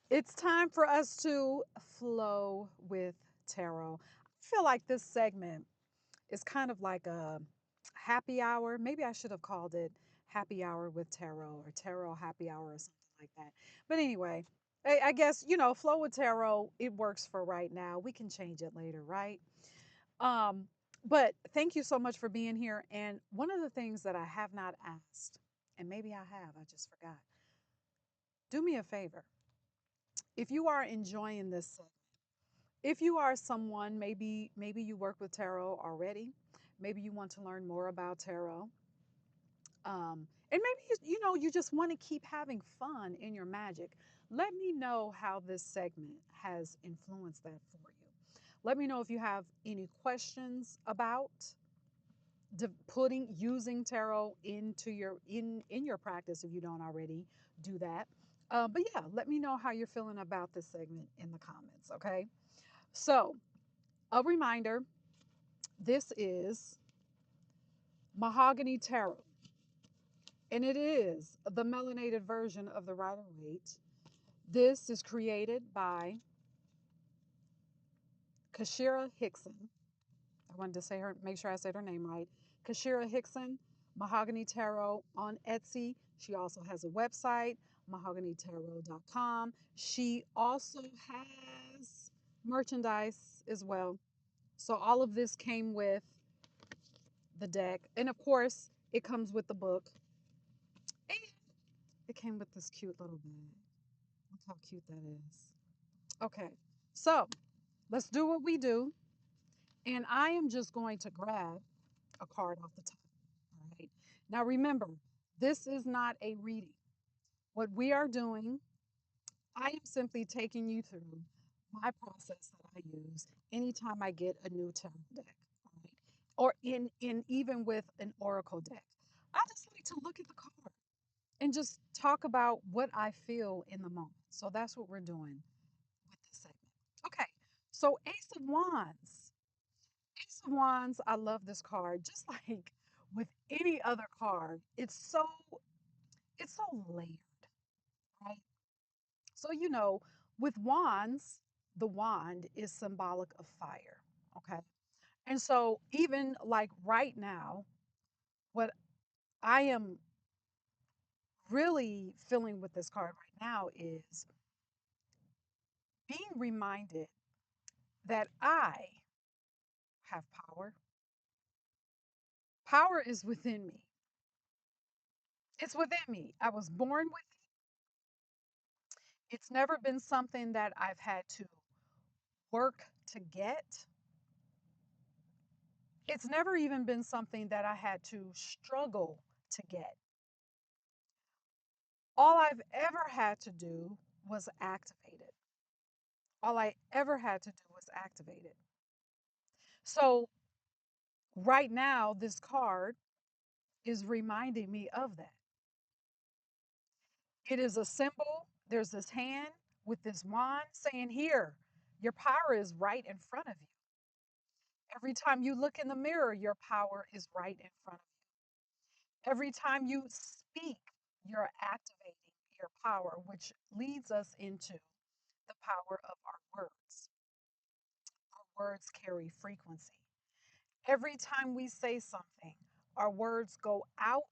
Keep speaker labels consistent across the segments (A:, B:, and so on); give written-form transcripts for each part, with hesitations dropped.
A: It's time for us to flow with tarot. I feel like this segment is kind of like a happy hour. Maybe I should have called it Happy Hour with Tarot or Tarot Happy Hour or something like that. But anyway, I guess, flow with tarot, it works for right now. We can change it later, right? Um, but thank you so much for being here. And one of the things that I have not asked, and maybe I have, I just forgot. Do me a favor. If you are enjoying this segment, if you are someone, maybe you work with tarot already, maybe you want to learn more about tarot, and maybe you just want to keep having fun in your magic. Let me know how this segment has influenced that for you. Let me know if you have any questions about putting using tarot into in your practice if you don't already do that. But yeah, let me know how you're feeling about this segment in the comments. Okay, so a reminder: this is Mahogany Tarot, and it is the melanated version of the Rider Waite. This is created by Kashira Hickson. I wanted to say her, make sure I said her name right. Kashira Hickson, Mahogany Tarot on Etsy. She also has a website, mahoganytarot.com. She also has merchandise as well. So all of this came with the deck. And of course, it comes with the book. And it came with this cute little bag. Look how cute that is. Okay, so let's do what we do. And I am just going to grab a card off the top. All right. Now remember, this is not a reading. What we are doing, I am simply taking you through my process that I use anytime I get a new tarot deck. All right. Or in even with an oracle deck. I just like to look at the card and just talk about what I feel in the moment. So that's what we're doing with this segment. Okay, so Ace of Wands. Ace of Wands, I love this card. Just like with any other card, it's so layered, right? So with wands, the wand is symbolic of fire. Okay. And so even like right now, what I am really feeling with this card right now is being reminded that I have power. Power is within me. It's within me. I was born with it. It's never been something that I've had to work to get. It's never even been something that I had to struggle to get. All I've ever had to do was activate it. All I ever had to do was activate it. So right now, this card is reminding me of that. It is a symbol. There's this hand with this wand saying, here, your power is right in front of you. Every time you look in the mirror, your power is right in front of you. Every time you speak, you're activating your power, which leads us into the power of our words. Our words carry frequency. Every time we say something, our words go out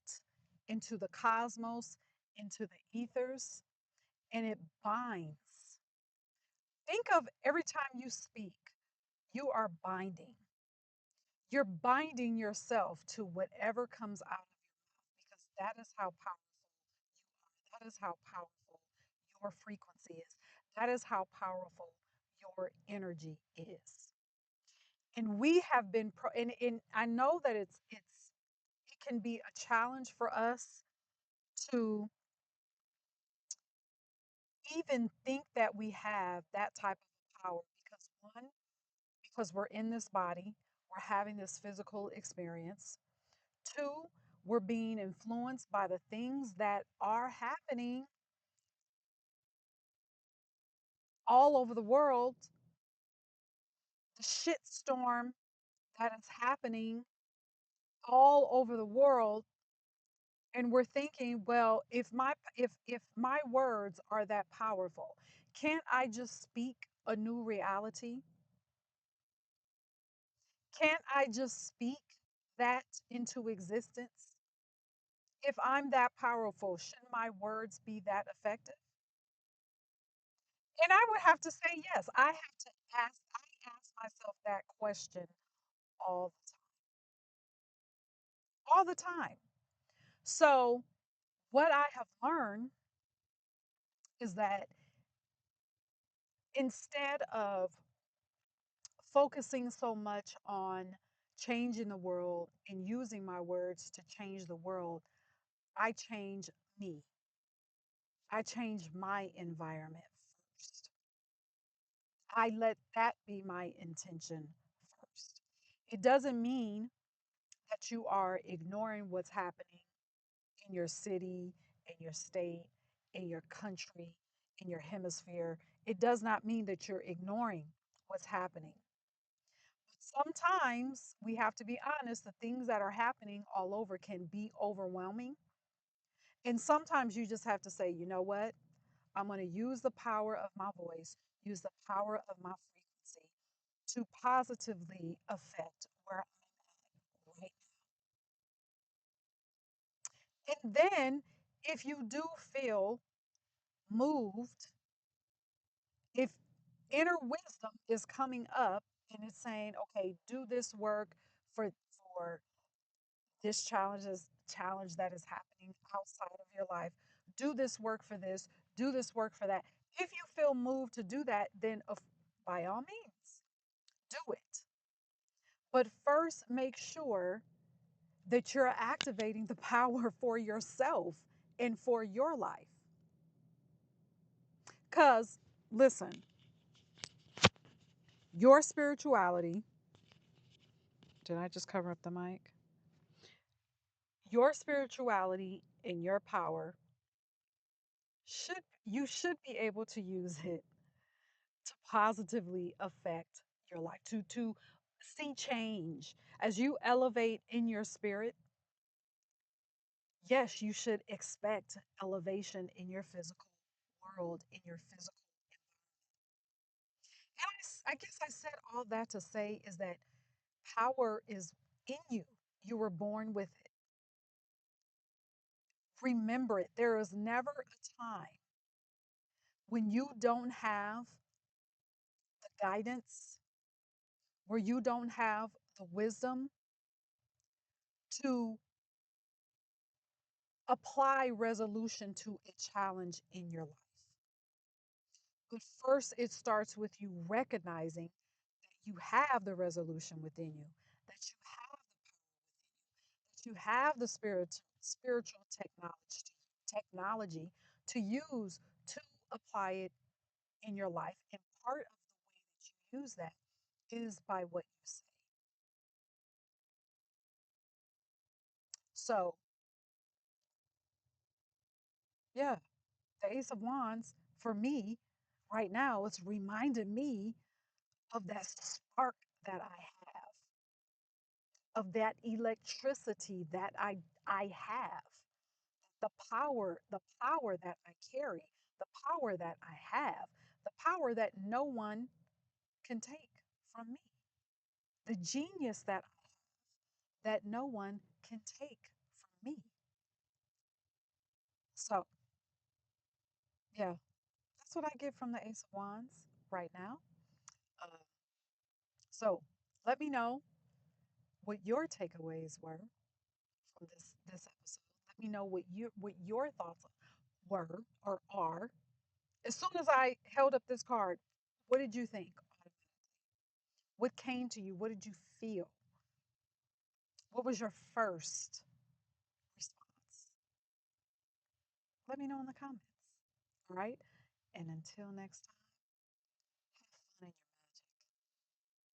A: into the cosmos, into the ethers, and it binds. Think of every time you speak, you are binding. You're binding yourself to whatever comes out of your mouth because that is how powerful you are. That is how powerful your frequency is. That is how powerful your energy is. And we have been and I know that it can be a challenge for us to even think that we have that type of power because one, because we're in this body, we're having this physical experience. Two, we're being influenced by the things that are happening all over the world, the shitstorm that is happening all over the world. And we're thinking, well, if my words are that powerful, can't I just speak a new reality? Can't I just speak that into existence? If I'm that powerful, shouldn't my words be that effective? And I would have to say yes. I ask myself that question all all the time. So what I have learned is that instead of focusing so much on changing the world and using my words to change the world, I change me. I change my environment first. I let that be my intention first. It doesn't mean that you are ignoring what's happening in your city, in your state, in your country, in your hemisphere. It does not mean that you're ignoring what's happening. Sometimes we have to be honest, the things that are happening all over can be overwhelming. And sometimes you just have to say, you know what? I'm going to use the power of my voice, use the power of my frequency to positively affect where I'm at right now. And then if you do feel moved, if inner wisdom is coming up and it's saying, okay, do this work for this challenge that is happening outside of your life. Do this work for this, do this work for that. If you feel moved to do that, then by all means, do it. But first, make sure that you're activating the power for yourself and for your life. Because, listen, your spirituality, did I just cover up the mic? Your spirituality and your power should be able to use it to positively affect your life, to see change as you elevate in your spirit. Yes, you should expect elevation in your physical world, in your physical. And I guess I said all that to say is that power is in you. You were born with it. Remember it. There is never a time when you don't have the guidance, where you don't have the wisdom to apply resolution to a challenge in your life. But first, it starts with you recognizing that you have the resolution within you, that you have the spiritual technology to use to apply it in your life. And part of the way that you use that is by what you say. So, yeah, the Ace of Wands for me right now, it's reminded me of that spark that I have, of that electricity that I have, the power that I carry, the power that I have, the power that no one can take from me, the genius that no one can take from me. So, yeah, that's what I get from the Ace of Wands right now. Uh, so, let me know what your takeaways were from this episode. Let me know what your thoughts were or are. As soon as I held up this card, what did you think? What came to you? What did you feel? What was your first response? Let me know in the comments. All right. And until next time.